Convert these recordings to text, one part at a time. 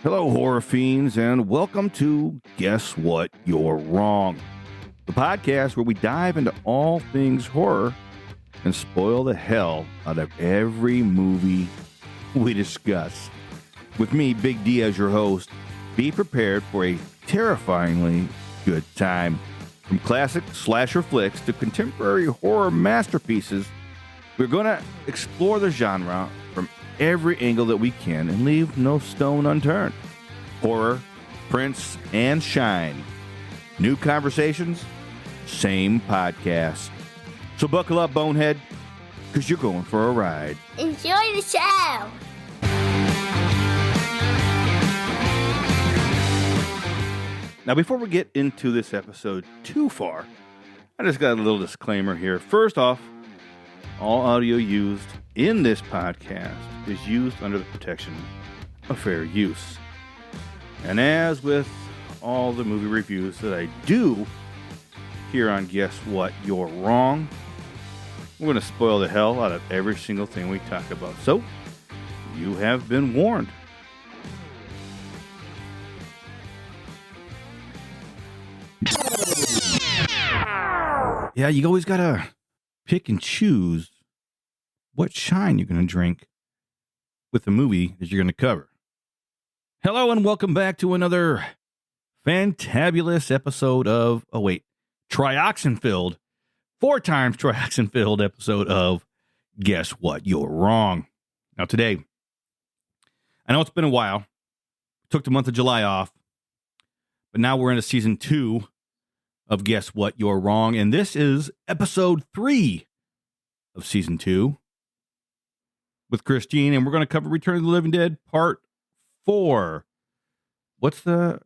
Hello, horror fiends, and welcome to Guess What? You're Wrong, the podcast where we dive into all things horror and spoil the hell out of every movie we discuss. With me, Big D, as your host, be prepared for a terrifyingly good time. From classic slasher flicks to contemporary horror masterpieces, we're going to explore the genre from every angle that we can and leave no stone unturned. Horror, prints, and shine. New conversations, same podcast. So buckle up, bonehead, because you're going for a ride. Enjoy the show. Now, before we get into this episode too far, I just got a little disclaimer here. First off, all audio used in this podcast is used under the protection of fair use. And as with all the movie reviews that I do here on Guess What? You're Wrong, we're going to spoil the hell out of every single thing we talk about. So, you have been warned. Yeah, you always got to pick and choose what shine you're going to drink with the movie that you're going to cover. Hello and welcome back to another fantabulous episode of, Trioxin-filled, 4 times Trioxin-filled episode of Guess What? You're Wrong. Now today, I know it's been a while. Took the month of July off, but now we're into season 2 of Guess What? You're Wrong. And this is episode 3 of season 2 with Christine. And we're going to cover Return of the Living Dead part 4. What's the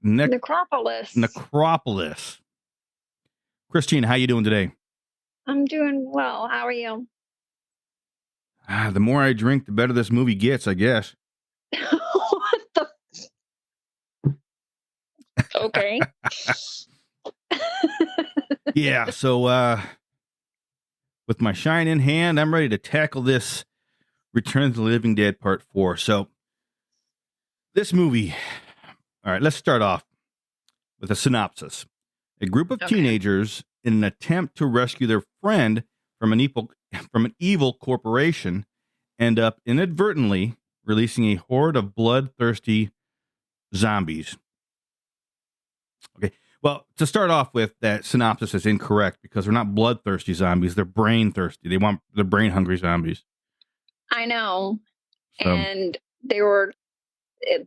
Necropolis. Necropolis. Christine, how you doing today? I'm doing well. How are you? The more I drink, the better this movie gets, I guess. What the? Okay. Yeah, so with my shine in hand, I'm ready to tackle this Return of the Living Dead part 4. So this movie, all right, let's start off with a synopsis. A group of teenagers, in an attempt to rescue their friend from an evil corporation, end up inadvertently releasing a horde of bloodthirsty zombies. Okay, well, to start off with, that synopsis is incorrect because they're not bloodthirsty zombies. They're brain thirsty. They're brain hungry zombies. I know. So, and it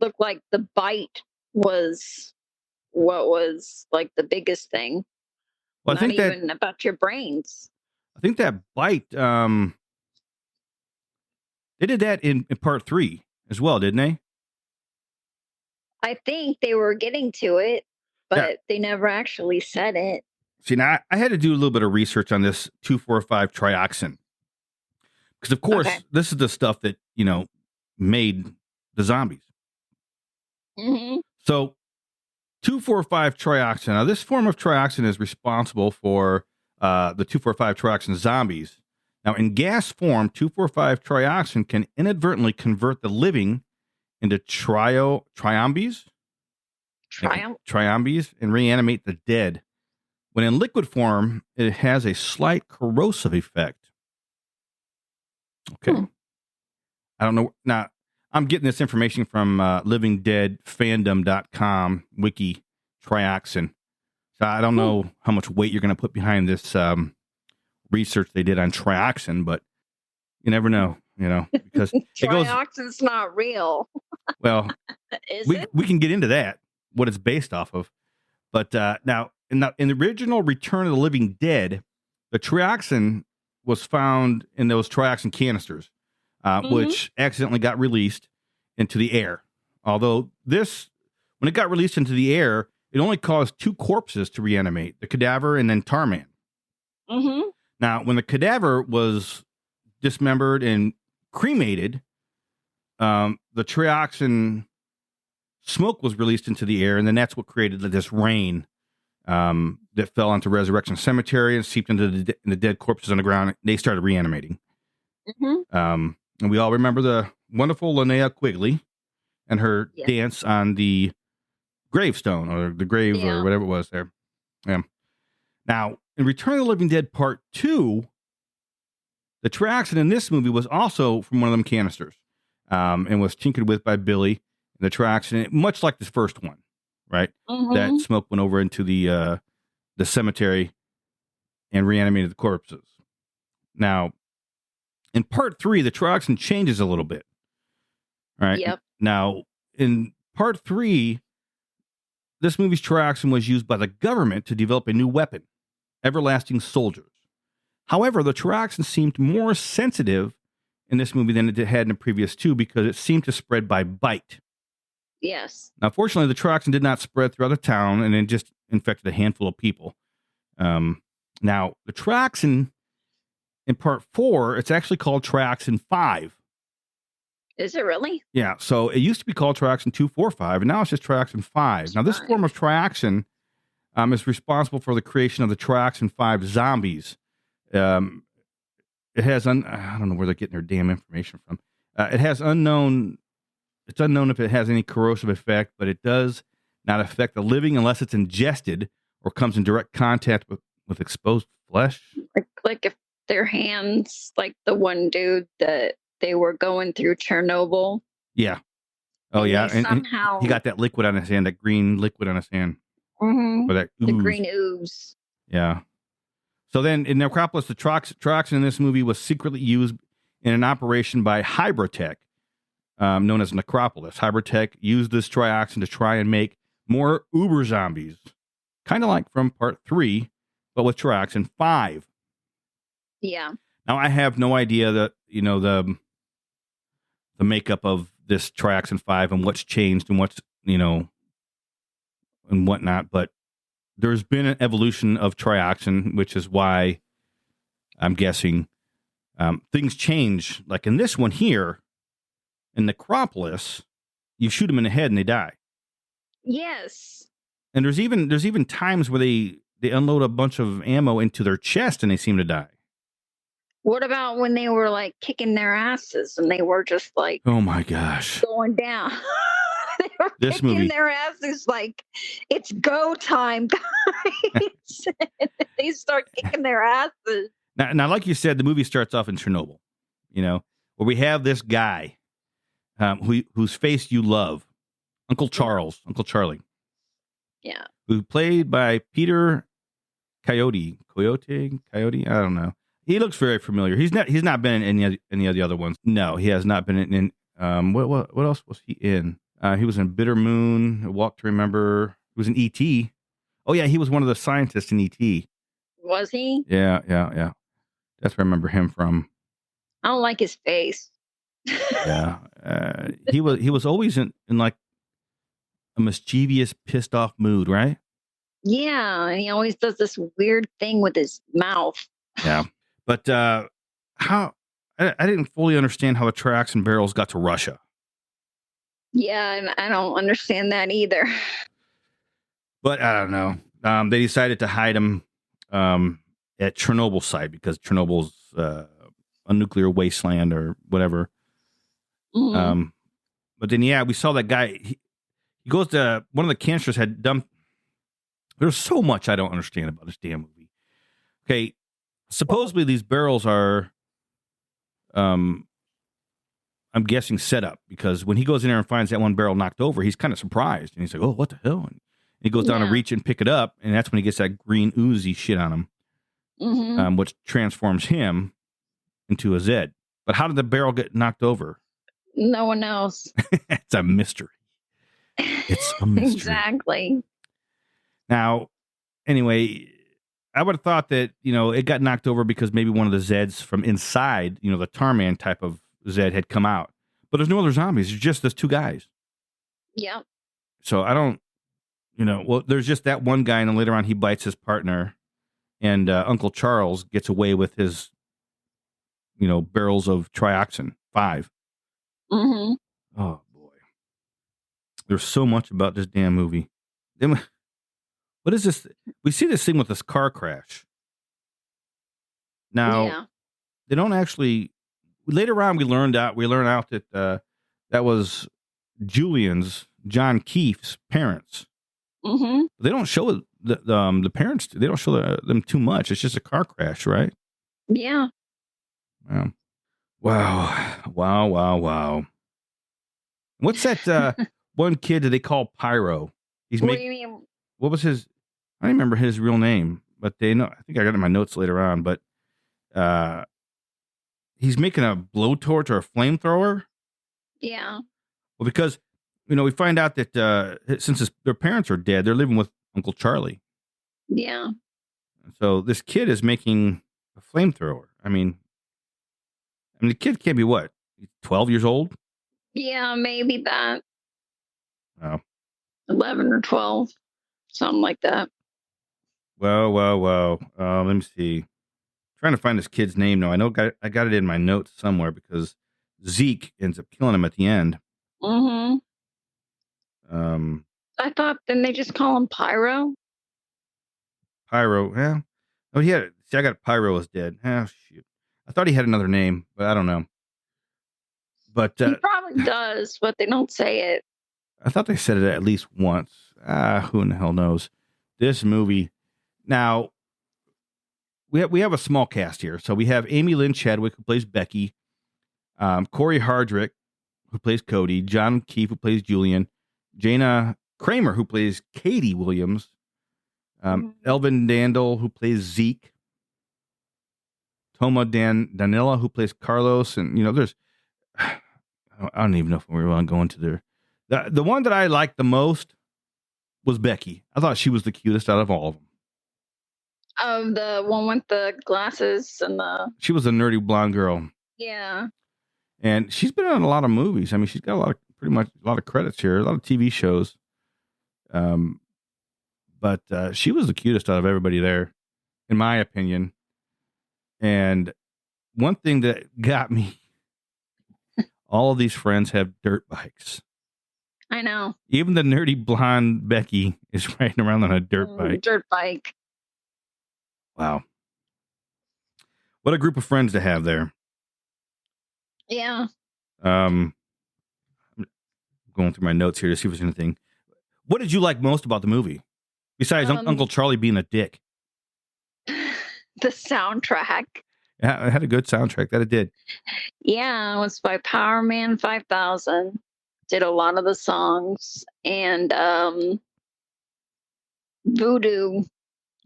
looked like the bite was what was like the biggest thing. well, Not even about your brains. I think that bite, they did that in part 3 as well, didn't they? I think they were getting to it, but they never actually said it. See, now I had to do a little bit of research on this 2,4,5 trioxin. Because, of course, this is the stuff that, made the zombies. Mm-hmm. So, 2,4,5 trioxin. Now, this form of trioxin is responsible for the 2,4,5 trioxin zombies. Now, in gas form, 2,4,5 trioxin can inadvertently convert the living into triombies and reanimate the dead. When in liquid form, it has a slight corrosive effect. Okay. I don't know. Now, I'm getting this information from livingdeadfandom.com wiki trioxin. So I don't know how much weight you're going to put behind this research they did on trioxin, but you never know, because Trioxin's not real. Well, Is it? we can get into that, what it's based off of. But now, in the original Return of the Living Dead, the trioxin was found in those trioxin canisters, which accidentally got released into the air. Although when it got released into the air, it only caused 2 corpses to reanimate, the cadaver and then Tarman. Mm-hmm. Now, when the cadaver was dismembered and cremated, the trioxin smoke was released into the air, and then that's what created this rain that fell onto Resurrection Cemetery and seeped into the dead corpses on the ground. They started reanimating. Mm-hmm. And we all remember the wonderful Linnea Quigley and her Yeah. dance on the gravestone or the grave or whatever it was there. Yeah. Now, in Return of the Living Dead Part 2, the Trioxin in this movie was also from one of them canisters, and was tinkered with by Billy. The Trioxin, much like the first one, right? That smoke went over into the cemetery and reanimated the corpses. Now, in Part 3, the Trioxin changes a little bit, right? Yep. Now, in Part 3, this movie's Trioxin was used by the government to develop a new weapon, everlasting soldiers. However, the Trioxin seemed more sensitive in this movie than it had in the previous two because it seemed to spread by bite. Yes. Now, fortunately, the Trioxin did not spread throughout the town, and it just infected a handful of people. Now, the Trioxin in Part 4, it's actually called Trioxin 5. Is it really? Yeah, so it used to be called Trioxin 245, and now it's just Trioxin 5. Now, this form of Trioxin is responsible for the creation of the Trioxin 5 zombies. It has, I don't know where they're getting their damn information from. It has unknown, it's unknown if it has any corrosive effect, but it does not affect the living unless it's ingested or comes in direct contact with exposed flesh. Like if their hands, like the one dude that they were going through Chernobyl. Yeah. Oh, and yeah. And somehow he got that liquid on his hand, that green liquid on his hand. Or that ooze. The green ooze. Yeah. So then in Necropolis, the Trioxin in this movie was secretly used in an operation by Hiber Tech, known as Necropolis. Hiber Tech used this Trioxin to try and make more uber zombies, kind of like from Part 3, but with Trioxin 5. Yeah. Now, I have no idea that, the makeup of this Trioxin 5 and what's changed and what's, and whatnot, but there's been an evolution of Trioxin, which is why I'm guessing things change. Like in this one here, in Necropolis, you shoot them in the head and they die. Yes. And there's even times where they unload a bunch of ammo into their chest and they seem to die. What about when they were like kicking their asses and they were just like, oh my gosh, going down? They were this kicking movie, their asses like it's go time, guys. They start kicking their asses. Now, like you said, the movie starts off in Chernobyl, where we have this guy whose face you love, Uncle Charlie. Yeah. Who played by Peter Coyote, I don't know. He looks very familiar. He's not been in any of the other ones. No, he has not been in what else was he in? He was in Bitter Moon, A Walk to Remember. He was in E.T. Oh yeah, he was one of the scientists in E.T. Was he? Yeah. That's where I remember him from. I don't like his face. Yeah. He was always in like a mischievous, pissed off mood, right? Yeah, and he always does this weird thing with his mouth. Yeah. But how I didn't fully understand how the Trioxin barrels got to Russia. Yeah, and I don't understand that either. But I don't know. They decided to hide them at Chernobyl site because Chernobyl's a nuclear wasteland or whatever. Mm-hmm. But then, we saw that guy. He goes to one of the canisters had dumped. There's so much I don't understand about this damn movie. Okay, supposedly these barrels are, I'm guessing set up because when he goes in there and finds that one barrel knocked over, he's kind of surprised and he's like, "Oh, what the hell?" And he goes down to reach and pick it up, and that's when he gets that green oozy shit on him, which transforms him into a Zed. But how did the barrel get knocked over? No one knows. It's a mystery. It's a mystery. Exactly. Now, anyway, I would have thought that, it got knocked over because maybe one of the Zeds from inside, the Tarman type of Zed had come out. But there's no other zombies. It's just those two guys. Yeah. So I don't, there's just that one guy, and then later on he bites his partner, and Uncle Charles gets away with his, barrels of Trioxin 5. Mm-hmm. Oh, boy. There's so much about this damn movie. Then, what is this? We see this thing with this car crash. Now, they don't actually. Later on, we learned out that that was Julian's, John Keefe's parents. Mm-hmm. They don't show the parents. They don't show them too much. It's just a car crash, right? Yeah. Wow. What's that one kid that they call Pyro? What do you mean? What was his? I don't remember his real name, but they know. I think I got it in my notes later on. But he's making a blowtorch or a flamethrower. Yeah. Well, because we find out that since their parents are dead, they're living with Uncle Charlie. Yeah. So this kid is making a flamethrower. I mean, the kid can't be what, 12 years old? Yeah, maybe that. Oh. 11 or 12, something like that. Well. Let me see. Trying to find this kid's name now. I know I got it in my notes somewhere because Zeke ends up killing him at the end. Mm-hmm. I thought, didn't they just call him Pyro? Pyro, yeah. Oh, yeah. See, I got Pyro is dead. Oh, shoot. I thought he had another name, but I don't know. But He probably does, but they don't say it. I thought they said it at least once. Who in the hell knows? This movie. Now, we have a small cast here. So we have Amy Lynn Chadwick, who plays Becky, Corey Hardrick, who plays Cody, John Keefe, who plays Julian, Jana Kramer, who plays Katie Williams, Elvin Dandel, who plays Zeke, Toma Danila, who plays Carlos, and there's I don't even know if we want to go into there. The one that I liked the most was Becky. I thought she was the cutest out of all of them. The one with the glasses and the... She was a nerdy blonde girl. Yeah. And she's been in a lot of movies. I mean, she's got pretty much a lot of credits here, a lot of TV shows. But she was the cutest out of everybody there, in my opinion. And one thing that got me, all of these friends have dirt bikes. I know. Even the nerdy blonde Becky is riding around on a dirt bike. Dirt bike. Wow. What a group of friends to have there. Yeah. I'm going through my notes here to see if there's anything. What did you like most about the movie? Besides Uncle Charlie being a dick. The soundtrack. Yeah, it had a good soundtrack. That it did. Yeah, it was by Power Man 5000. Did a lot of the songs. And Voodoo,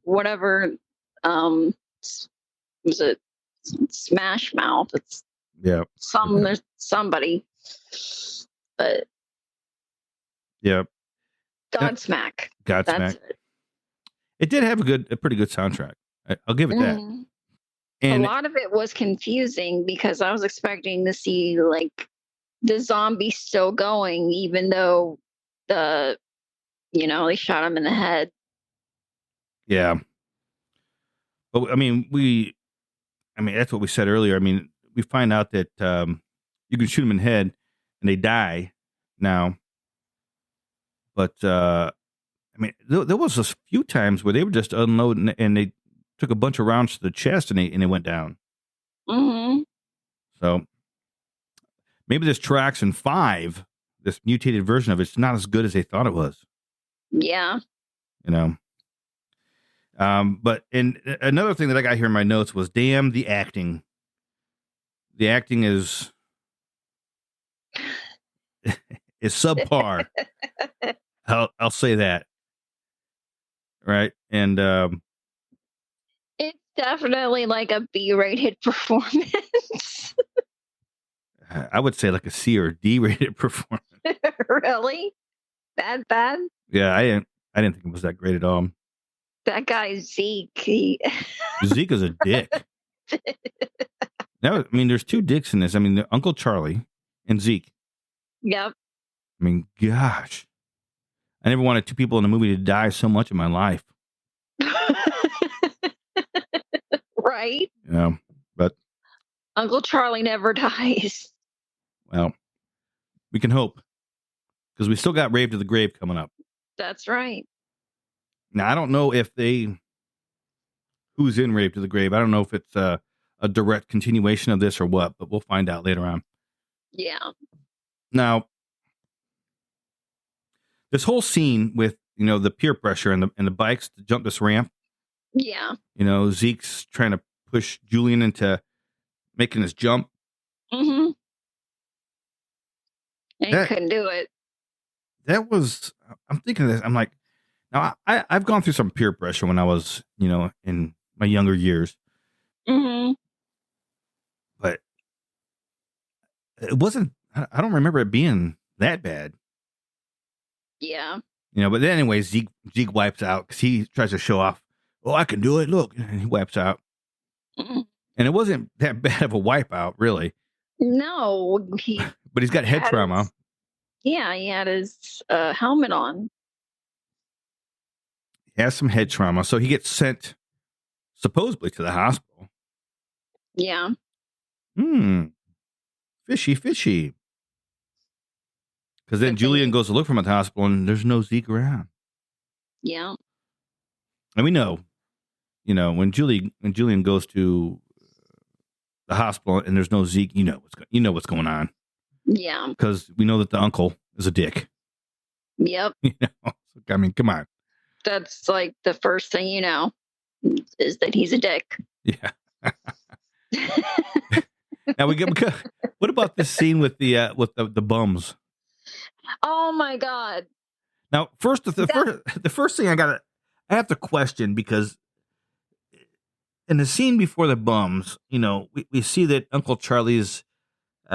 whatever, was it Smash Mouth? It's there's somebody. But yeah. Godsmack. Godsmack. It did have a pretty good soundtrack. I'll give it that. And a lot of it was confusing because I was expecting to see like the zombie still going, even though they shot him in the head. Yeah. But I mean, that's what we said earlier. I mean, we find out that you can shoot them in the head and they die now. But I mean, there was a few times where they were just unloading and they took a bunch of rounds to the chest and they went down. Mm-hmm. So maybe this Trioxin 5, this mutated version of it's not as good as they thought it was. Yeah. But another thing that I got here in my notes was, damn, the acting. The acting is subpar. I'll say that. Right. And it's definitely like a B-rated performance. I would say like a C or D-rated performance. Really? That bad? Yeah, I didn't think it was that great at all. That guy Zeke. Zeke is a dick. Now, I mean, there's two dicks in this. I mean, Uncle Charlie and Zeke. Yep. I mean, gosh. I never wanted two people in a movie to die so much in my life. Right? Yeah, but Uncle Charlie never dies. Well, we can hope. Because we still got Rave to the Grave coming up. That's right. Now, I don't know if who's in Rave to the Grave. I don't know if it's a direct continuation of this or what, but we'll find out later on. Yeah. Now, this whole scene with, the peer pressure and the bikes to jump this ramp. Yeah. Zeke's trying to push Julian into making this jump. Mm-hmm. And he That- couldn't do it. That was, I'm thinking of this. I'm like, now I've gone through some peer pressure when I was, in my younger years, Mm-hmm. but it wasn't, I don't remember it being that bad. Yeah. But then anyway, Zeke wipes out because he tries to show off. Oh, I can do it. Look. And he wipes out. Mm-hmm. And it wasn't that bad of a wipeout, really. No, But he's got head trauma. He had his helmet on. He has some head trauma. So he gets sent supposedly to the hospital. Yeah. Fishy. Because then Julian goes to look for him at the hospital and there's no Zeke around. Yeah. And we know, when Julian goes to the hospital and there's no Zeke, you know what's going on. Yeah. Because we know that the uncle is a dick. Yep. I mean, come on. That's like the first thing you know is that he's a dick. Yeah. Now what about this scene with the bums? Oh my God. Now, the first thing I have to question, because in the scene before the bums, we see that Uncle Charlie's, he's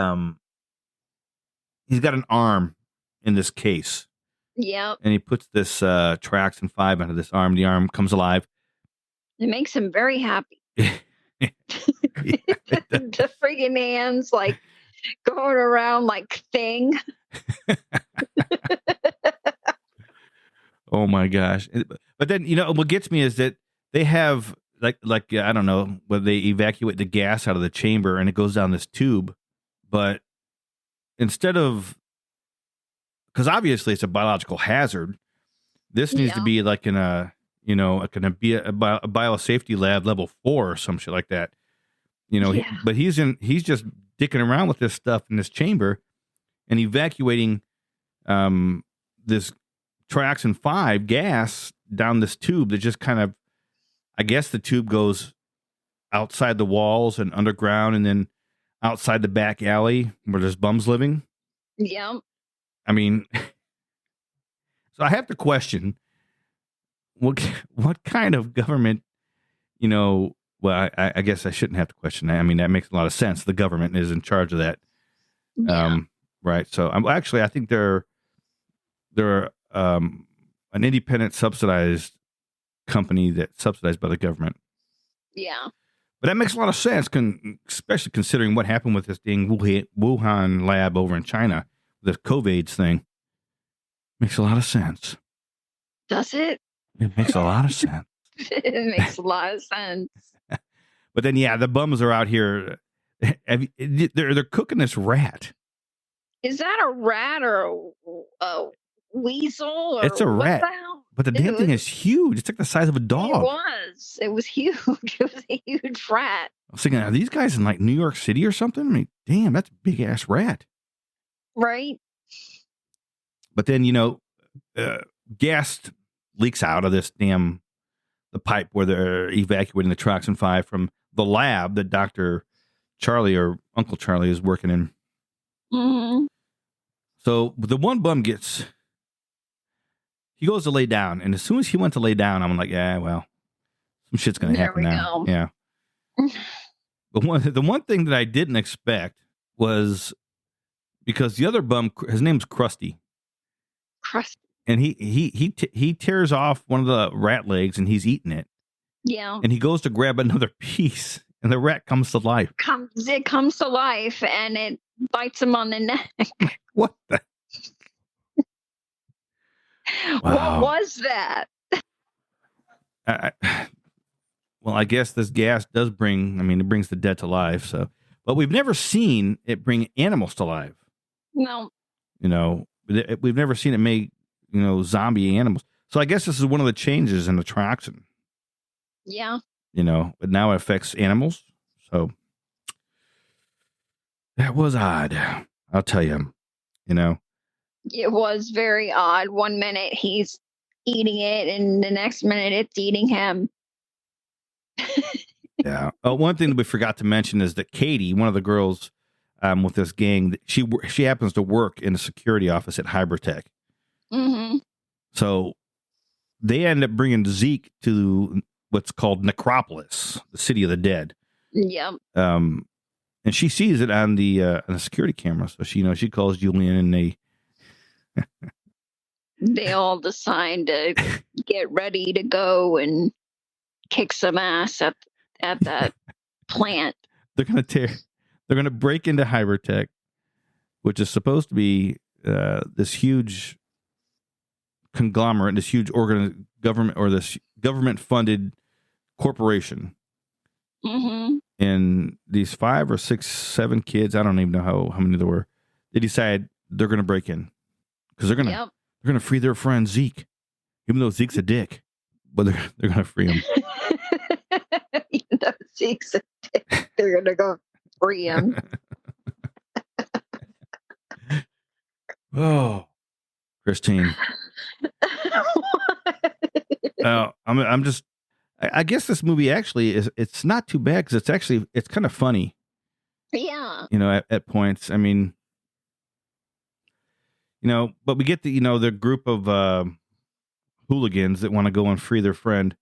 got an arm in this case. Yep. And he puts this Trioxin 5 onto this arm. The arm comes alive. It makes him very happy. Yeah, The friggin' hands like going around like thing. Oh my gosh. But then, what gets me is that they have like I don't know, where they evacuate the gas out of the chamber and it goes down this tube. But instead of, because obviously it's a biological hazard, this needs to be like in a, like a biosafety lab level 4 or some shit like that. But he's just dicking around with this stuff in this chamber and evacuating this Trioxin 5 gas down this tube that just kind of, I guess the tube goes outside the walls and underground and then outside the back alley where there's bums living. Yeah. I mean, so I have to question what kind of government, well, I guess I shouldn't have to question that. I mean, that makes a lot of sense. The government is in charge of that. Yeah. Right. So I think they're an independent subsidized company that's subsidized by the government. Yeah. But that makes a lot of sense, especially considering what happened with this dang Wuhan lab over in China, the COVID thing. Makes a lot of sense. Does it? It makes a lot of sense. It makes a lot of sense. But then, the bums are out here. They're cooking this rat. Is that a rat or a weasel? Or It's a rat. What the hell? But the damn thing is huge. It's like the size of a dog. It was huge. It was a huge rat. I was thinking, are these guys in like New York City or something? I mean, damn, that's a big ass rat. Right. But then, gas leaks out of this the pipe where they're evacuating the Trioxin 5 from the lab that Dr. Charlie or Uncle Charlie is working in. Mm-hmm. So the one bum he goes to lay down. And as soon as he went to lay down, I'm like, yeah, well, some shit's going to happen now. Go. Yeah. But the one thing that I didn't expect was, because the other bum, his name's Krusty. Krusty. And he tears off one of the rat legs and he's eating it. Yeah. And he goes to grab another piece and the rat comes to life. It comes to life and it bites him on the neck. What the? Wow. What was that? Well, I guess this gas does it brings the dead to life. So, but we've never seen it bring animals to life. No. We've never seen it make, zombie animals. So I guess this is one of the changes in the Trioxin. Yeah. But now it affects animals. So that was odd. I'll tell you, It was very odd. One minute he's eating it, and the next minute it's eating him. Yeah. One thing that we forgot to mention is that Katie, one of the girls with this gang, she happens to work in a security office at Hiber Tech. Mm-hmm. So they end up bringing Zeke to what's called Necropolis, the city of the dead. Yep. And she sees it on the security camera. So she calls Julian, and They all decide to get ready to go and kick some ass at that plant. they're gonna break into Hiber Tech, which is supposed to be this huge conglomerate, this huge government, or this government-funded corporation. Mm-hmm. And these 5 or 6, 7 kids, I don't even know how many there were, they decide they're going to break in because they're going to free their friend Zeke, even though Zeke's a dick, but they're going to free him. Zeke's a dick. They're going to go free him. Oh, Christine. I guess this movie actually it's not too bad because it's kind of funny. Yeah. At points. I mean, but we get the group of hooligans that want to go and free their friend.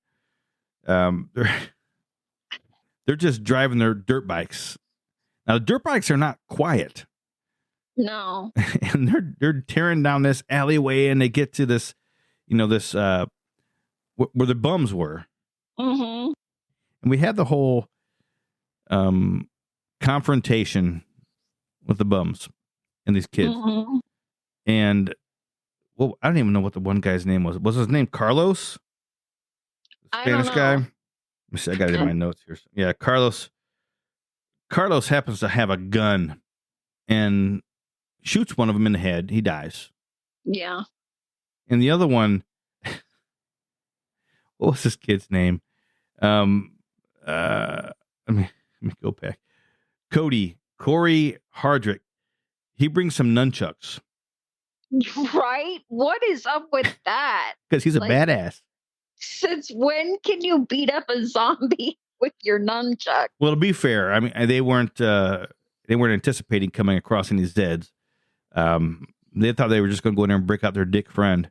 They're just driving their dirt bikes. Now, the dirt bikes are not quiet. No. And they're tearing down this alleyway, and they get to this, this where the bums were. Mm-hmm. And we had the whole confrontation with the bums and these kids. Mm-hmm. And I don't even know what the one guy's name was. Was his name Carlos? The Spanish guy? Let me see. I got it in my notes here. Yeah, Carlos. Carlos happens to have a gun and shoots one of them in the head. He dies. Yeah. And the other one, what was this kid's name? Let me go back. Corey Hardrick. He brings some nunchucks. Right? What is up with that? Because he's a badass. Since when can you beat up a zombie with your nunchuck? Well, to be fair, I mean, they weren't anticipating coming across any Zeds. They thought they were just going to go in there and break out their dick friend.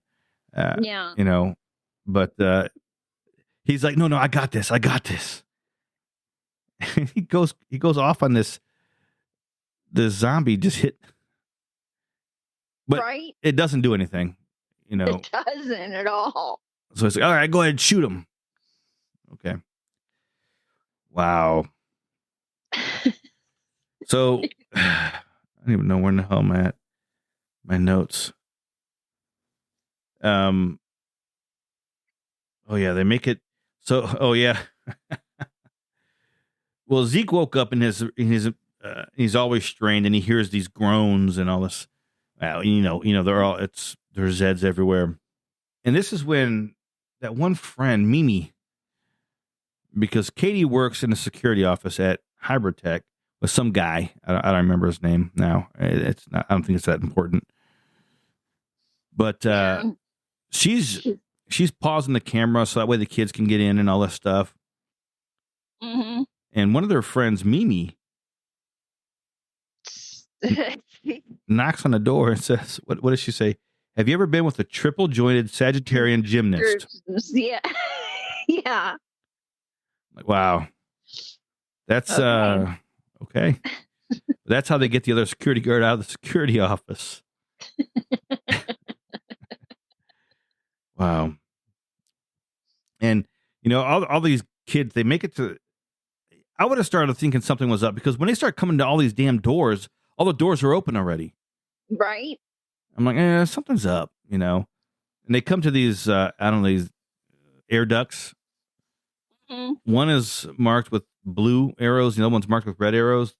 Yeah. But he's like, no, I got this. And he goes off on this. The zombie just hit, but right? It doesn't do anything. It doesn't at all. So it's like, all right, go ahead and shoot him. Okay. Wow. So I don't even know where in the hell I'm at. My notes. Oh yeah, they make it so. Oh yeah. Well, Zeke woke up and he's always strained, and he hears these groans and all this. Well, there's Zeds everywhere, and this is when that one friend Mimi, because Katie works in the security office at Hiber Tech with some guy. I don't remember his name now. It's not. I don't think it's that important. But she's pausing the camera so that way the kids can get in and all that stuff. Mm-hmm. And one of their friends, Mimi, knocks on the door and says, "What does she say? Have you ever been with a triple jointed Sagittarian gymnast?" Yeah. Yeah. Like, wow. That's okay. That's how they get the other security guard out of the security office. Wow. And all these kids, they make it to. I would have started thinking something was up because when they start coming to all these damn doors, all the doors are open already. Right. I'm like, something's up, And they come to these, these air ducts. Mm-hmm. One is marked with blue arrows. The other one's marked with red arrows.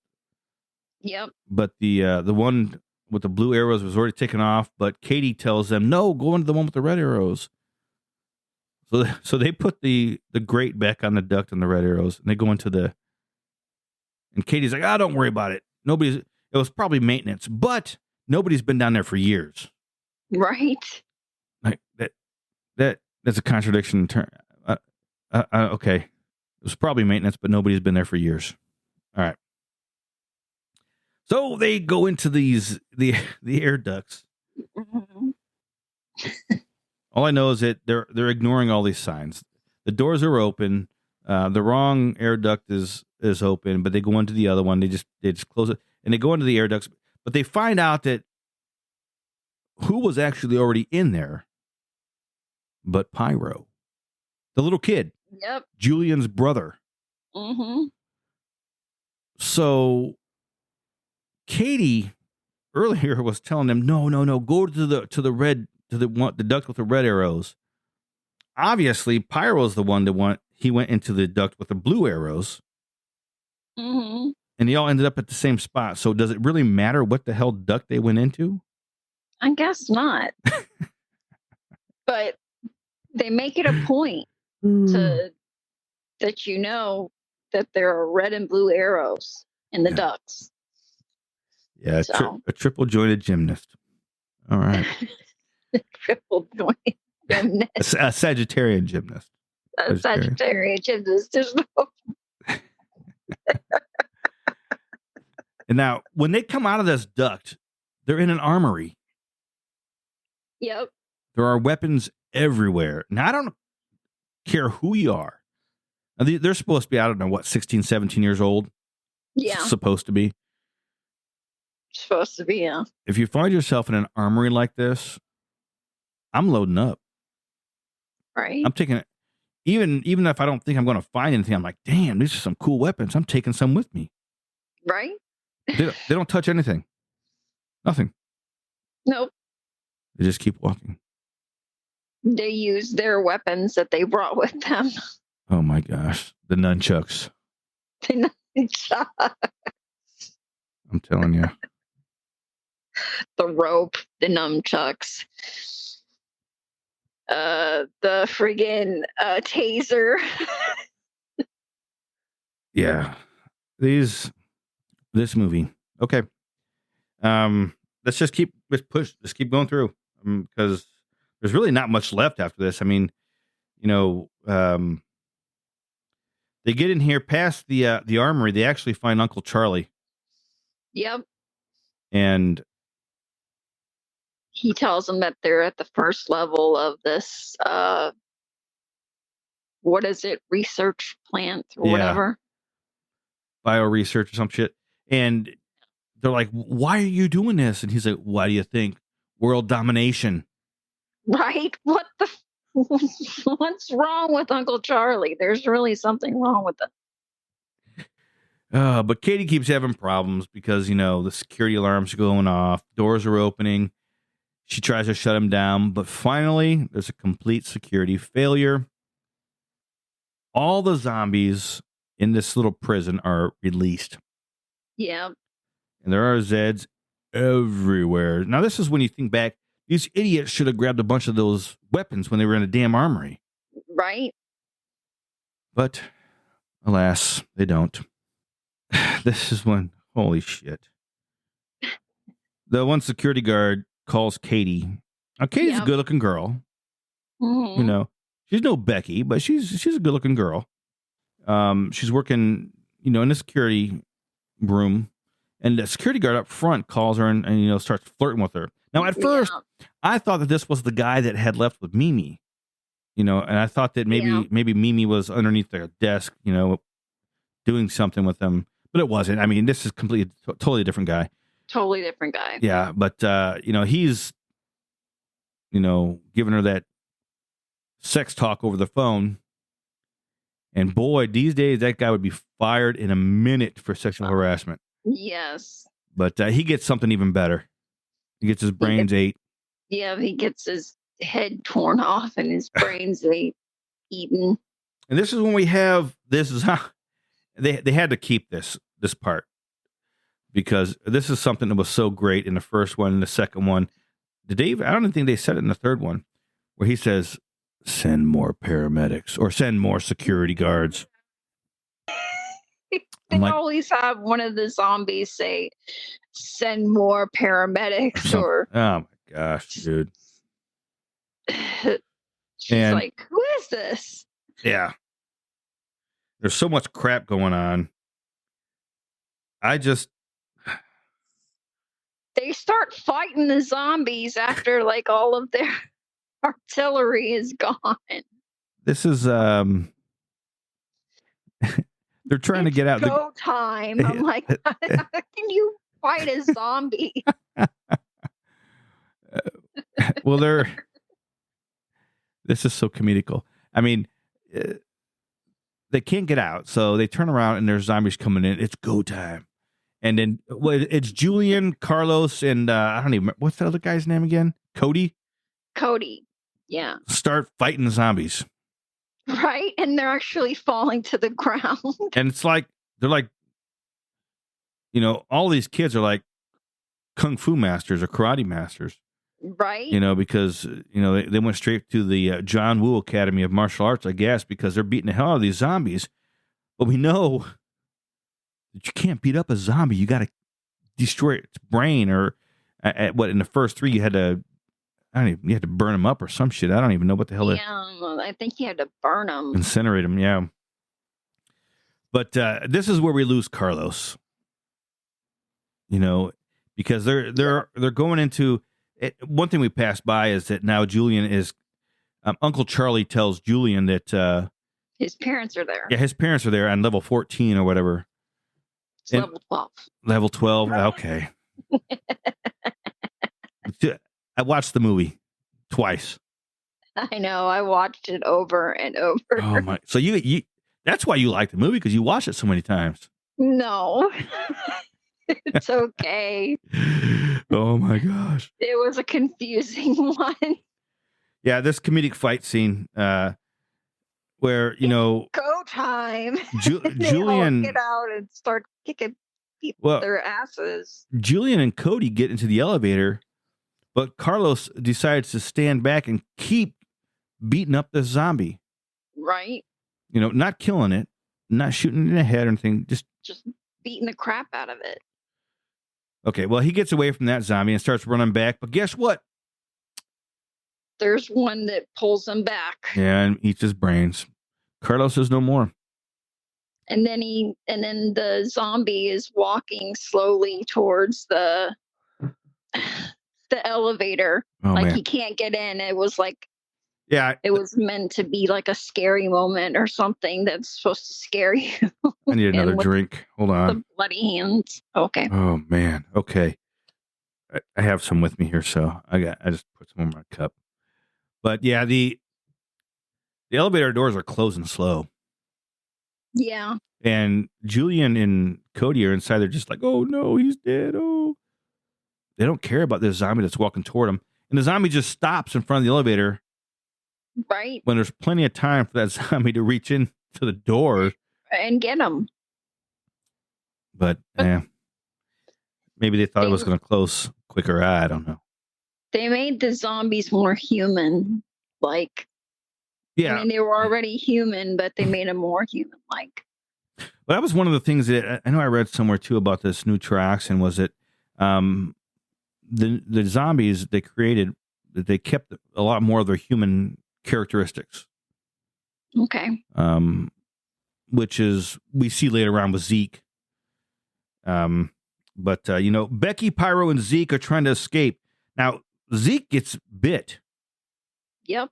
Yep. But the one with the blue arrows was already taken off. But Katie tells them, no, go into the one with the red arrows. So they put the grate back on the duct and the red arrows, and they go into and Katie's like, don't worry about it. It was probably maintenance, but nobody's been down there for years. Right. Like that's a contradiction in term. Okay, it was probably maintenance, but nobody's been there for years. All right. So they go into the air ducts. Mm-hmm. All I know is that they're ignoring all these signs. The doors are open. The wrong air duct is open, but they go into the other one. They just close it, and they go into the air ducts. But they find out that who was actually already in there, but Pyro, the little kid. Yep. Julian's brother. Mm-hmm. So Katie earlier was telling them, no, go to the duct with the red arrows. Obviously, Pyro's the one he went into the duct with the blue arrows. Mm-hmm. And they all ended up at the same spot. So does it really matter what the hell duct they went into? I guess not. But they make it a point that you know that there are red and blue arrows in the ducts. Yeah, a triple jointed gymnast. All right. Triple jointed gymnast. A Sagittarian gymnast. A Sagittarian gymnast. There's no. And now, when they come out of this duct, they're in an armory. Yep. There are weapons everywhere. Now, I don't care who you are. Now, they're supposed to be, I don't know, what, 16, 17 years old? Yeah. Supposed to be. Supposed to be, yeah. If you find yourself in an armory like this, I'm loading up. Right. I'm taking it. Even if I don't think I'm going to find anything, I'm like, damn, these are some cool weapons. I'm taking some with me. Right. They don't touch anything. Nothing. Nope. They just keep walking. They use their weapons that they brought with them. Oh my gosh. The nunchucks. The nunchucks. I'm telling you. The rope, the nunchucks. The friggin' taser. Yeah. This movie. Okay. Let's just keep going through, because there's really not much left after this. I mean, they get in here past the armory. They actually find Uncle Charlie. Yep. And he tells them that they're at the first level of this, what is it? Research plant or whatever. Bioresearch or some shit. And they're like, why are you doing this? And he's like, why do you think? World domination. Right? What's wrong with Uncle Charlie? There's really something wrong with it. But Katie keeps having problems because, the security alarms are going off. Doors are opening. She tries to shut him down. But finally, there's a complete security failure. All the zombies in this little prison are released. Yeah. And there are Zeds everywhere. Now, this is when you think back, these idiots should have grabbed a bunch of those weapons when they were in a damn armory. Right. But, alas, they don't. This is when, holy shit. The one security guard calls Katie. Now, Katie's a good-looking girl. Mm-hmm. She's no Becky, but she's a good-looking girl. She's working, in the security room. And the security guard up front calls her and starts flirting with her. Now, at first, I thought that this was the guy that had left with Mimi. And I thought that maybe Mimi was underneath their desk, doing something with them. But it wasn't. I mean, this is totally different guy. Totally different guy. Yeah, but, he's, giving her that sex talk over the phone. And boy, these days, that guy would be fired in a minute for sexual harassment. Yes. But he gets something even better. He gets his brains ate. Yeah, he gets his head torn off and his brains eaten. And this is when we have, this is how, they had to keep this part. Because this is something that was so great in the first one and the second one. I don't think they said it in the third one, where he says, send more paramedics or send more security guards. They always have one of the zombies say, send more paramedics or... Oh, my gosh, dude. She's like, who is this? Yeah. There's so much crap going on. They start fighting the zombies after like all of their artillery is gone. This is they're trying to get out. Go time. I'm like, how can you fight a zombie? Well, this is so comedical. I mean, they can't get out, so they turn around and there's zombies coming in. It's go time. And then it's Julian, Carlos, and I don't even, what's the other guy's name again? Cody? Cody, yeah. Start fighting the zombies. Right? And they're actually falling to the ground. And it's like, they're like, all these kids are like kung fu masters or karate masters. Right? Because, they went straight to the John Woo Academy of Martial Arts, I guess, because they're beating the hell out of these zombies. But we know that you can't beat up a zombie. You got to destroy its brain, or in the first three, you had to burn them up or some shit. I don't even know what the hell. Yeah, I think you had to burn them. Incinerate them, yeah. But this is where we lose Carlos. Because they're going into it. One thing we passed by is that now Julian is Uncle Charlie tells Julian that his parents are there. Yeah, his parents are there on level 14 or whatever. It's level 12. Level 12. Okay. I watched the movie twice. I know. I watched it over and over. Oh my! So you that's why you like the movie, because you watch it so many times. No. It's okay. Oh my gosh. It was a confusing one. Yeah, this comedic fight scene where, go time. Julian get out and start kicking people their asses. Julian and Cody get into the elevator, but Carlos decides to stand back and keep beating up the zombie. Right. Not killing it, not shooting it in the head or anything, just beating the crap out of it. Okay, well, he gets away from that zombie and starts running back, but guess what? There's one that pulls him back. Yeah, and eats his brains. Carlos is no more. And then the zombie is walking slowly towards the elevator. Oh, man. He can't get in. It was like, yeah, it was meant to be like a scary moment or something that's supposed to scare you. I need another drink. Hold on. The bloody hands. Okay. Oh man. Okay. I have some with me here, so I just put some in my cup. But yeah, the elevator doors are closing slow. Yeah. And Julian and Cody are inside. They're just like, oh no, he's dead. Oh. They don't care about this zombie that's walking toward them. And the zombie just stops in front of the elevator. Right. When there's plenty of time for that zombie to reach into the door and get him. But maybe they thought it was going to close quicker. I don't know. They made the zombies more human. Yeah. I mean, they were already human, but they made them more human-like. But that was one of the things that I know I read somewhere too about this new Trioxin, was that the zombies they created, that they kept a lot more of their human characteristics. Okay. Which is, we see later on with Zeke. But Becky, Pyro, and Zeke are trying to escape. Now, Zeke gets bit. Yep.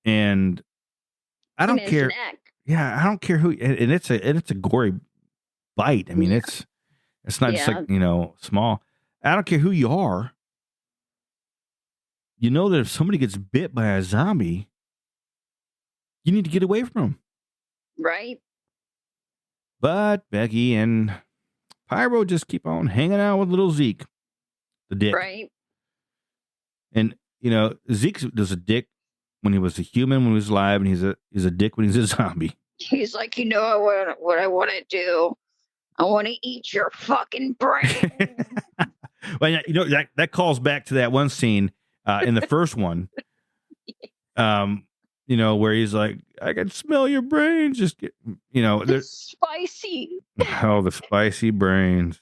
And I don't care. Neck. Yeah, I don't care who, and it's a gory bite. I mean, it's not just like, small. I don't care who you are. You know that if somebody gets bit by a zombie, you need to get away from them. Right. But Becky and Pyro just keep on hanging out with little Zeke, the dick. Right. And, Zeke was a dick when he was a human, when he was alive, and he's a dick when he's a zombie. He's like, what I want to do? I want to eat your fucking brain. Well, that calls back to that one scene in the first one, where he's like, I can smell your brains. Just get, it's spicy. Oh, the spicy brains.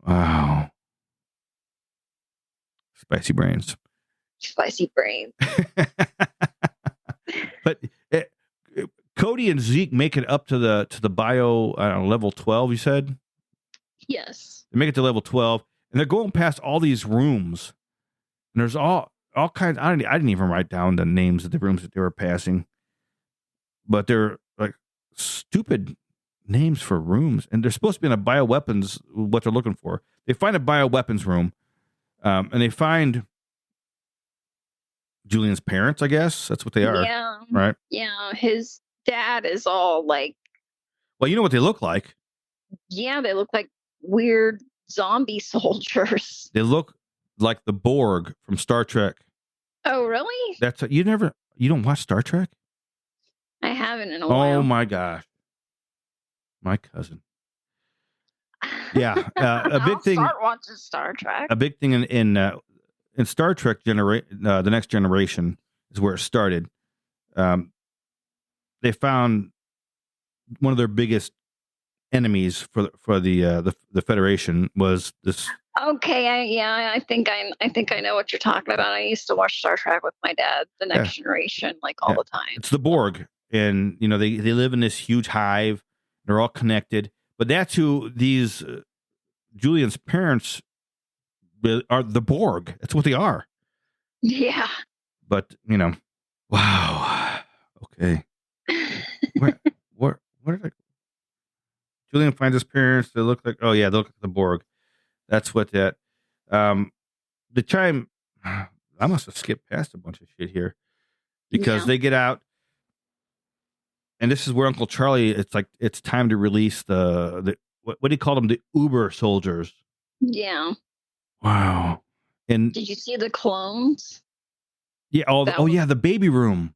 Wow. Spicy brains. Spicy brain. But Cody and Zeke make it up to the bio level 12. You said Yes. they make it to level 12, and they're going past all these rooms, and there's all kinds. I didn't even write down the names of the rooms that they were passing, but they're like stupid names for rooms, and they're supposed to be in a bioweapons. What they're looking for, they find a bioweapons room, and they find Julian's parents. I guess that's what they are. Yeah. Right. Yeah. His dad is all like. Well, you know what they look like. Yeah, they look like weird zombie soldiers. They look like the Borg from Star Trek. Oh, really? That's you don't watch Star Trek? I haven't in a while. Oh my gosh, my cousin. Yeah, a big thing. Start watching Star Trek. A big thing in Star Trek the Next Generation is where it started. They found one of their biggest enemies for the Federation was this. Okay, I think I know what you're talking about. I used to watch Star Trek with my dad, The Next Generation, like all the time. It's the Borg, and they live in this huge hive. They're all connected, but that's who these Julian's parents are. The Borg. That's what they are. Yeah. But wow. Okay. What did I? Julian finds his parents. They look like, they look like the Borg. That's what that. The chime. I must have skipped past a bunch of shit here because they get out, and this is where Uncle Charlie. It's like it's time to release the what do you call them? The Uber soldiers. Yeah. Wow. And did you see the clones? Yeah. The baby room.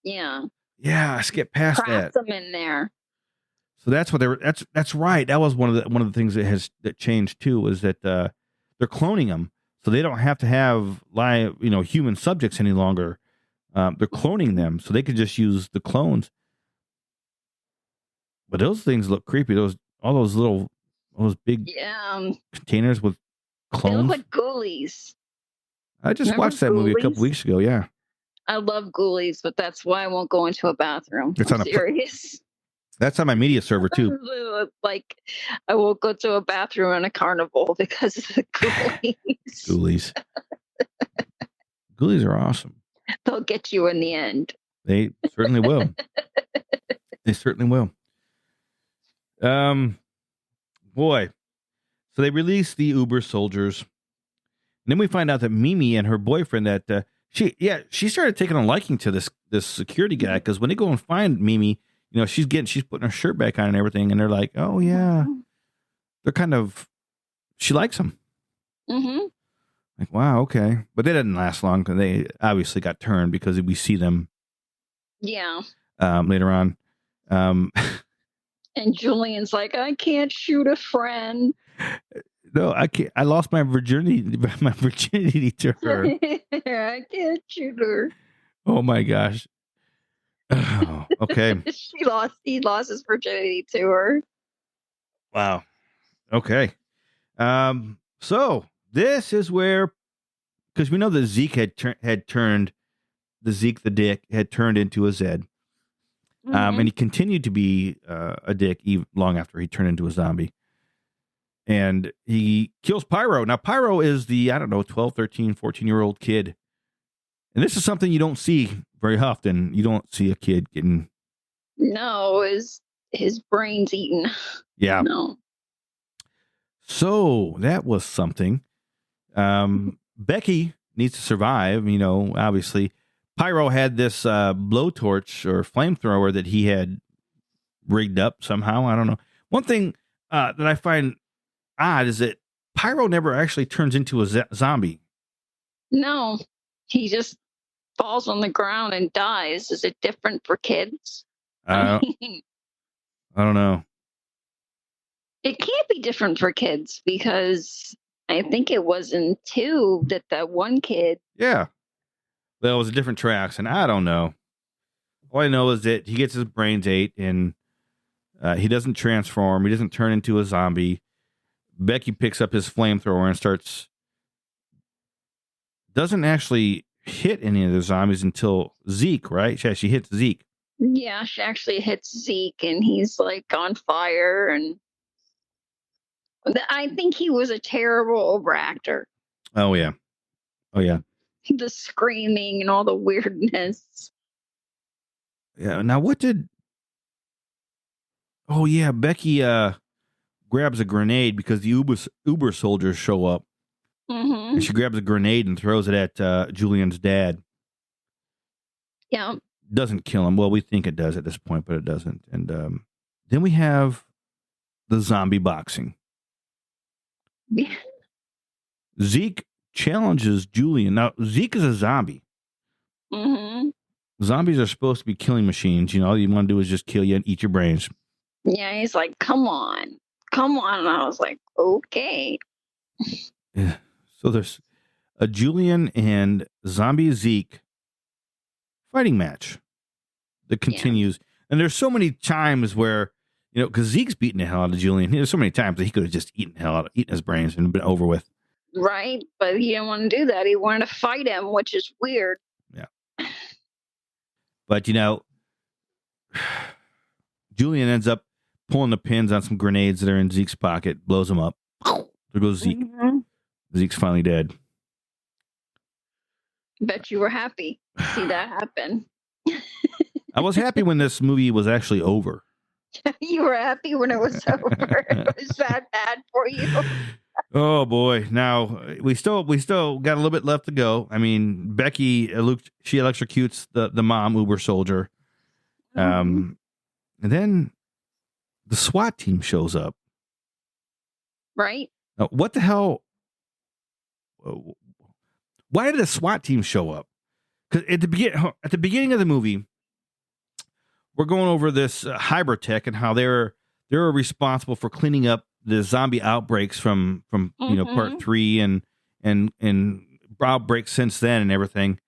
Yeah. Yeah, I skipped past that. Them in there. So that's what they were. That's right. That was one of the things that changed too was that they're cloning them, so they don't have to have human subjects any longer. They're cloning them, so they could just use the clones. But those things look creepy. All those big containers with clones. They look like ghoulies. I just watched that movie a couple weeks ago. Yeah, I love ghoulies, but that's why I won't go into a bathroom. I'm serious. That's on my media server too. Like, I won't go to a bathroom in a carnival because of the ghoulies. Ghoulies. Ghoulies are awesome. They'll get you in the end. They certainly will. They certainly will. Boy. So they release the Uber soldiers. And then we find out that Mimi and her boyfriend that she started taking a liking to this security guy because when they go and find Mimi, she's putting her shirt back on and everything, and they're like, oh yeah, they're kind of, she likes him. Mm-hmm. Like, wow, okay, but they didn't last long because they obviously got turned because we see them. Yeah. Later on. And Julian's like, I can't shoot a friend. No, I can't. I lost my virginity to her. I can't shoot her. Oh my gosh. Oh, okay. He lost his virginity to her. Wow. Okay. So this is where, because we know that Zeke had turned, the Zeke the dick had turned into a Zed. And he continued to be a dick even long after he turned into a zombie. And he kills Pyro. Now, Pyro is the, 12, 13, 14-year-old kid. And this is something you don't see very often. You don't see a kid getting... No, his brain's eaten. Yeah. No. So, that was something. Becky needs to survive, obviously. Pyro had this blowtorch or flamethrower that he had rigged up somehow. I don't know. One thing that I find odd is that Pyro never actually turns into a zombie. No, he just falls on the ground and dies. Is it different for kids? I don't know. It can't be different for kids because I think it was in 2 that one kid. Yeah. Well, it was a different Trioxin. I don't know. All I know is that he gets his brains ate and he doesn't transform. He doesn't turn into a zombie. Becky picks up his flamethrower and starts doesn't actually hit any of the zombies until Zeke, right? She hits Zeke. Yeah, she actually hits Zeke, and he's like on fire. And I think he was a terrible overactor. Oh yeah. The screaming and all the weirdness. Yeah. Now what did? Oh yeah, Becky grabs a grenade because the Uber soldiers show up, and she grabs a grenade and throws it at Julian's dad. Yeah. Doesn't kill him. Well, we think it does at this point, but it doesn't. And then we have the zombie boxing. Zeke challenges Julian. Now, Zeke is a zombie. Zombies are supposed to be killing machines. You know, all you want to do is just kill you and eat your brains. Yeah, he's like, come on. And I was like, okay. Yeah. So there's a Julian and zombie Zeke fighting match that continues. Yeah. And there's so many times where, you know, because Zeke's beating the hell out of Julian. There's so many times that he could have just eaten his brains and been over with. Right. But he didn't want to do that. He wanted to fight him, which is weird. Yeah. But, you know, Julian ends up pulling the pins on some grenades that are in Zeke's pocket, blows them up. There goes Zeke. Zeke's finally dead. Bet you were happy to see that happen. I was happy when this movie was actually over. You were happy when it was over. Was that bad for you? Oh boy! Now we still got a little bit left to go. I mean, Becky, she electrocutes the mom Uber soldier, and then the SWAT team shows up. Right? Now, what the hell? Why did the SWAT team show up? Because at the beginning of the movie, we're going over this Hiber Tech and how they're responsible for cleaning up the zombie outbreaks from you know, part 3 and outbreaks since then and everything.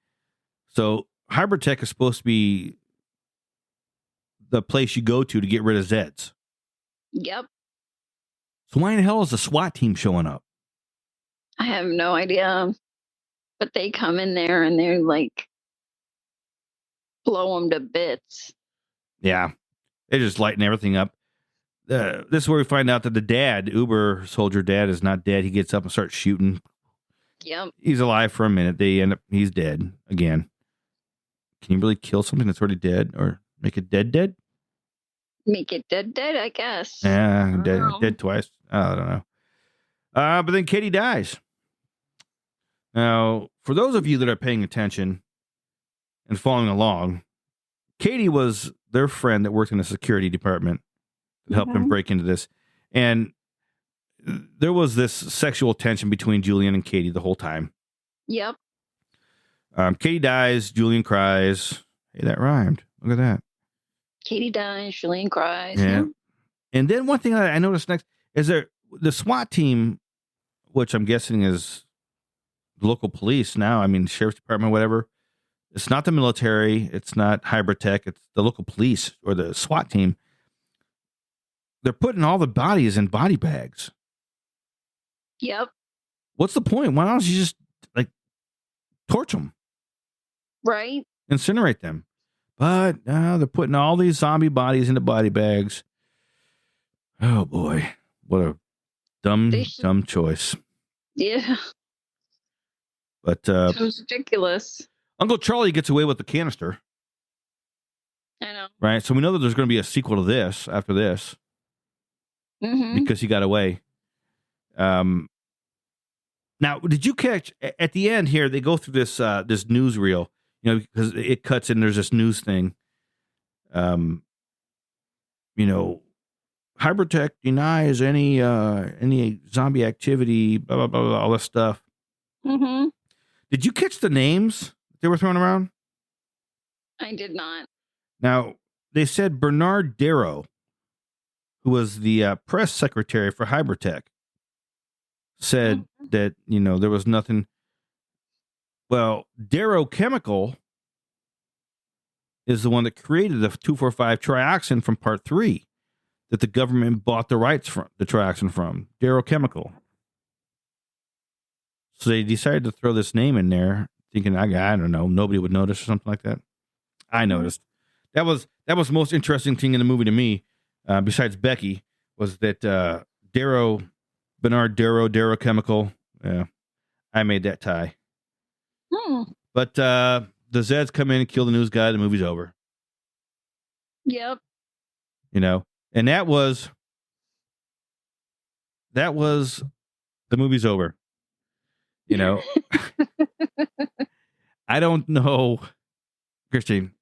So Hiber Tech is supposed to be the place you go to get rid of Zeds. Yep. So why in the hell is the SWAT team showing up? I have no idea. But they come in there and they're like, blow them to bits. Yeah. They just lighten everything up. This is where we find out that the dad, Uber soldier dad, is not dead. He gets up and starts shooting. Yep. He's alive for a minute. He's dead again. Can you really kill something that's already dead or make it dead? Make it dead, I guess. Yeah, dead twice. I don't know. But then Katie dies. Now, for those of you that are paying attention and following along, Katie was their friend that worked in the security department that helped them break into this. And there was this sexual tension between Julian and Katie the whole time. Yep. Katie dies, Julian cries. Hey, that rhymed. Look at that. Katie dies, Julian cries. Yeah. And then one thing I noticed next is the SWAT team, which I'm guessing is local police now. I mean, sheriff's department, whatever. It's not the military. It's not Hiber Tech. It's the local police or the SWAT team. They're putting all the bodies in body bags. Yep. What's the point? Why don't you just like torch them? Right. Incinerate them. But now they're putting all these zombie bodies into body bags. Oh boy. What a dumb choice. Yeah. But it was ridiculous. Uncle Charlie gets away with the canister. I know. Right? So we know that there's going to be a sequel to this after this. Because he got away. Now, did you catch at the end here? They go through this newsreel, you know, because it cuts in. There's this news thing. You know, Hiber Tech denies any zombie activity. Blah blah blah, blah all this stuff. Did you catch the names they were throwing around? I did not. Now they said Bernard Darrow, who was the press secretary for Hiber Tech, said that, you know, there was nothing. Well, Darrow Chemical is the one that created the 2,4,5 Trioxin from part 3 that the government bought the rights from the Trioxin from. Darrow Chemical. So they decided to throw this name in there, thinking, I don't know, nobody would notice or something like that. I noticed. That was the most interesting thing in the movie to me, besides Becky, was that Bernard Darrow Chemical. Yeah, I made that tie. But the Zeds come in and kill the news guy. The movie's over. Yep. You know, and that was the movie's over. You know, I don't know, Christine,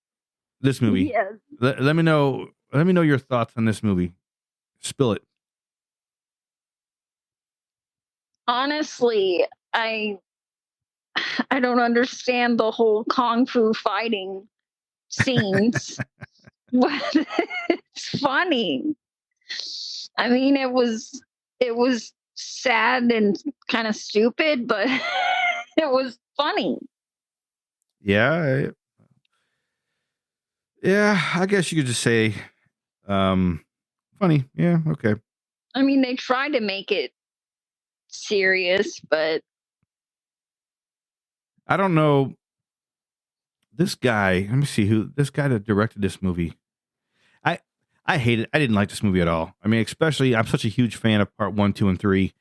this movie. Yes. Let me know your thoughts on this movie. Spill it. Honestly, I don't understand the whole kung fu fighting scenes. But it's funny. I mean, it was sad and kind of stupid, but it was funny. Yeah, I guess you could just say funny. Yeah, okay. I mean, they tried to make it serious, but I don't know. This guy, let me see who this guy that directed this movie. I hate it. I didn't like this movie at all. I mean, especially I'm such a huge fan of part 1, 2, and 3.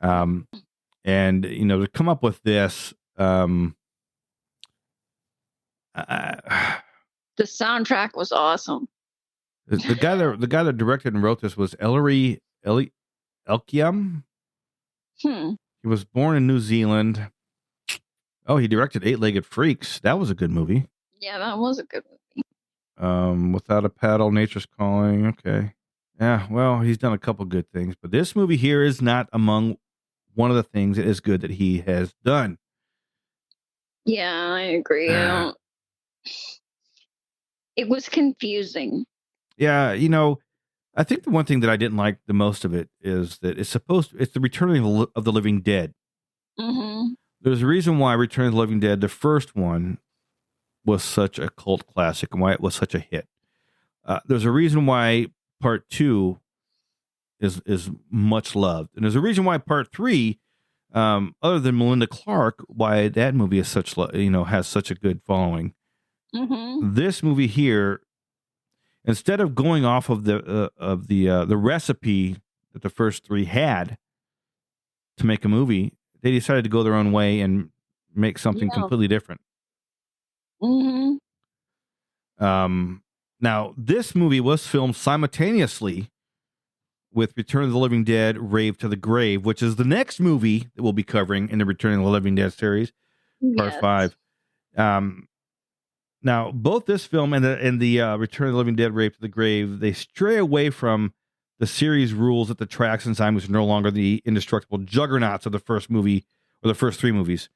And you know, to come up with this, the soundtrack was awesome. The guy that directed and wrote this was Ellery Elkiam. He was born in New Zealand. Oh, he directed 8-Legged Freaks. That was a good movie. Yeah, that was a good movie. Without a Paddle, Nature's Calling. Okay. Yeah, well, he's done a couple good things, but this movie here is not among one of the things that is good that he has done. Yeah, I agree. It was confusing. Yeah, you know, I think the one thing that I didn't like the most of it is that it's the Return of the Living Dead. Mm-hmm. There's a reason why Return of the Living Dead, the first one, was such a cult classic and why it was such a hit. There's a reason why part 2 is much loved, and there's a reason why part 3, other than Melinda Clark, why that movie is has such a good following. Mm-hmm. This movie here, instead of going off of the recipe that the first 3 had to make a movie, they decided to go their own way and make something completely different. Mm-hmm. Now, this movie was filmed simultaneously with Return of the Living Dead, Rave to the Grave, which is the next movie that we'll be covering in the Return of the Living Dead series, part 5. Now, both this film and the Return of the Living Dead, Rave to the Grave, they stray away from the series rules that the Trioxin was no longer the indestructible juggernauts of the first movie or the first 3 movies,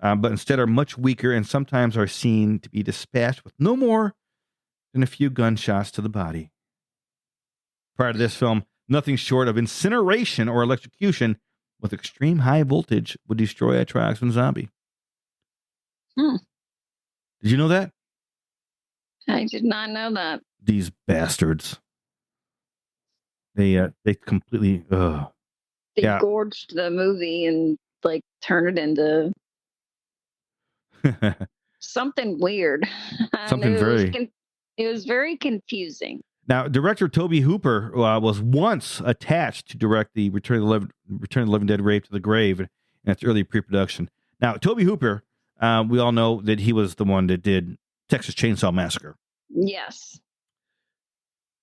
but instead are much weaker and sometimes are seen to be dispatched with no more than a few gunshots to the body. Prior to this film, nothing short of incineration or electrocution with extreme high voltage would destroy a Trioxin zombie. Did you know that? I did not know that. These bastards. They completely They gorged the movie and like turned it into something weird. Something it was very confusing. Now, director Toby Hooper was once attached to direct the Return of the Living Dead, Rave to the Grave in its early pre-production. Now, Toby Hooper, we all know that he was the one that did Texas Chainsaw Massacre. Yes.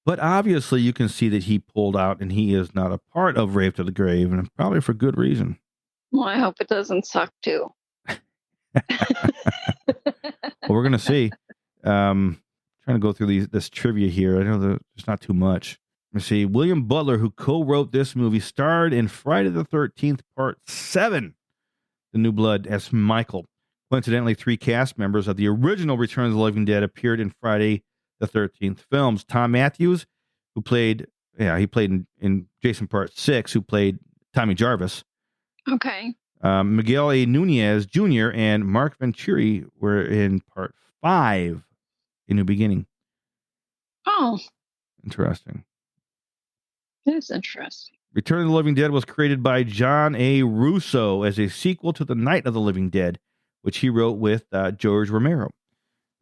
But obviously, you can see that he pulled out and he is not a part of Rave to the Grave, and probably for good reason. Well, I hope it doesn't suck too. Well, we're going to see. Trying to go through this trivia here. I know there's not too much. Let me see. William Butler, who co-wrote this movie, starred in Friday the 13th, Part 7, The New Blood, as Michael. Coincidentally, 3 cast members of the original Return of the Living Dead appeared in Friday the 13th films. Tom Matthews, who played in Jason Part 6, who played Tommy Jarvis. Okay. Miguel A. Nunez Jr. and Mark Venturi were in Part 5, A New Beginning. Oh. Interesting. That's interesting. Return of the Living Dead was created by John A. Russo as a sequel to The Night of the Living Dead, which he wrote with George Romero.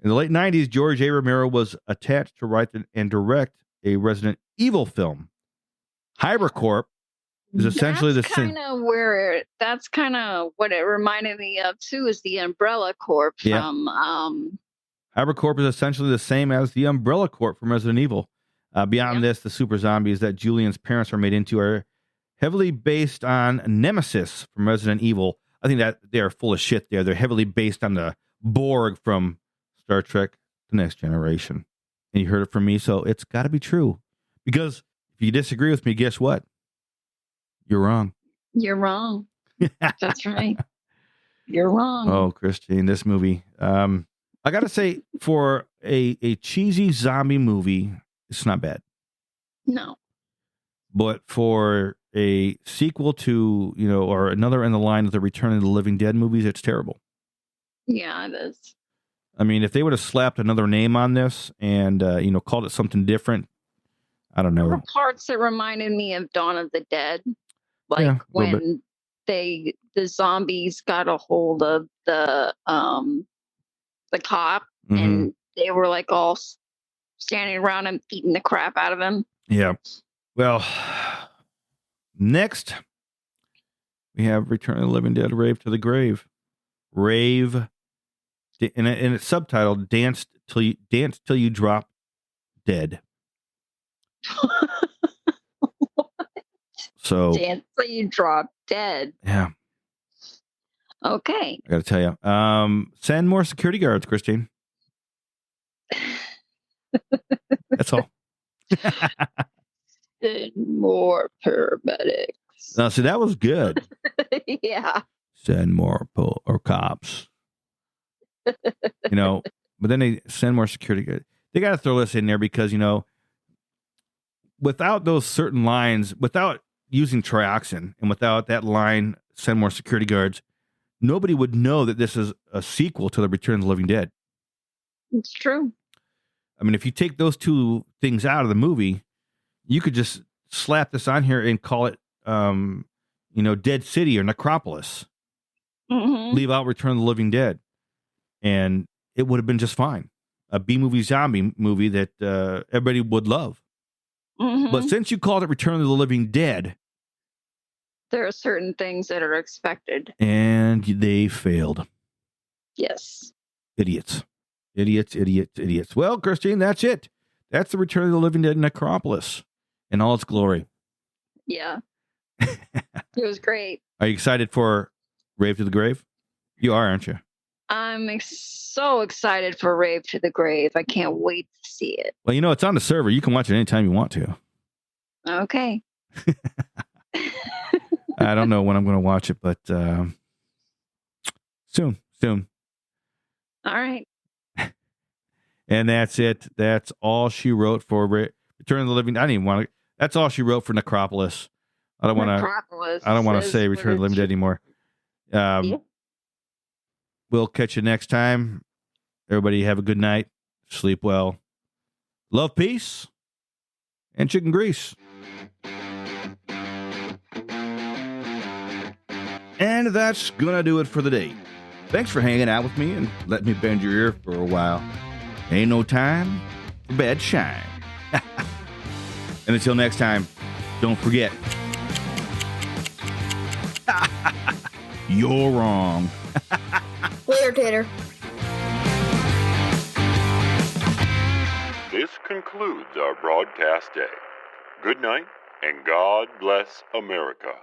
In the late 90s, George A. Romero was attached to write and direct a Resident Evil film. Hiber Corp is essentially the same. That's kind of what it reminded me of too, is the Umbrella Corp from Hiber Corp is essentially the same as the Umbrella Corp from Resident Evil. Beyond this, the super zombies that Julian's parents are made into are heavily based on Nemesis from Resident Evil. I think that they are full of shit there. They're heavily based on the Borg from Star Trek The Next Generation. And you heard it from me, so it's got to be true. Because if you disagree with me, guess what? You're wrong. You're wrong. That's right. You're wrong. Oh, Christine, this movie. I got to say, for a cheesy zombie movie, it's not bad. No. But for a sequel to, or another in the line of the Return of the Living Dead movies, it's terrible. Yeah, it is. I mean, if they would have slapped another name on this and, called it something different, I don't know. There were parts that reminded me of Dawn of the Dead. Like when the zombies got a hold of the cop and they were like all standing around him, eating the crap out of him. Yeah. Well, next we have Return of the Living Dead, Rave to the Grave. Rave, and it's subtitled Dance Till You Drop Dead. So Dance Till You Drop Dead. Yeah. Okay. I got to tell you. Send more security guards, Christine. That's all. Send more paramedics. Now, see, that was good. Yeah. Send more cops. But then they send more security guards. They got to throw this in there because, without those certain lines, without using Trioxin and without that line, send more security guards, nobody would know that this is a sequel to the Return of the Living Dead. It's true. I mean, if you take those two things out of the movie, you could just slap this on here and call it, Dead City or Necropolis. Mm-hmm. Leave out Return of the Living Dead. And it would have been just fine. A B-movie zombie movie that everybody would love. Mm-hmm. But since you called it Return of the Living Dead, there are certain things that are expected. And they failed. Yes. Idiots. Well, Christine, that's it. That's the Return of the Living Dead Necropolis in all its glory. Yeah. It was great. Are you excited for Rave to the Grave? You are, aren't you? I'm so excited for Rave to the Grave. I can't wait to see it. Well, it's on the server. You can watch it anytime you want to. Okay. I don't know when I'm going to watch it, but soon. All right. And that's it. That's all she wrote for Return of the Living. I didn't even want to. That's all she wrote for Necropolis. I don't want to say Return of the Living Dead anymore. Yeah. We'll catch you next time. Everybody have a good night. Sleep well. Love, peace, and chicken grease. And that's gonna do it for the day. Thanks for hanging out with me and letting me bend your ear for a while. Ain't no time for bad shine. And until next time, don't forget, you're wrong. Later, Tater. This concludes our broadcast day. Good night, and God bless America.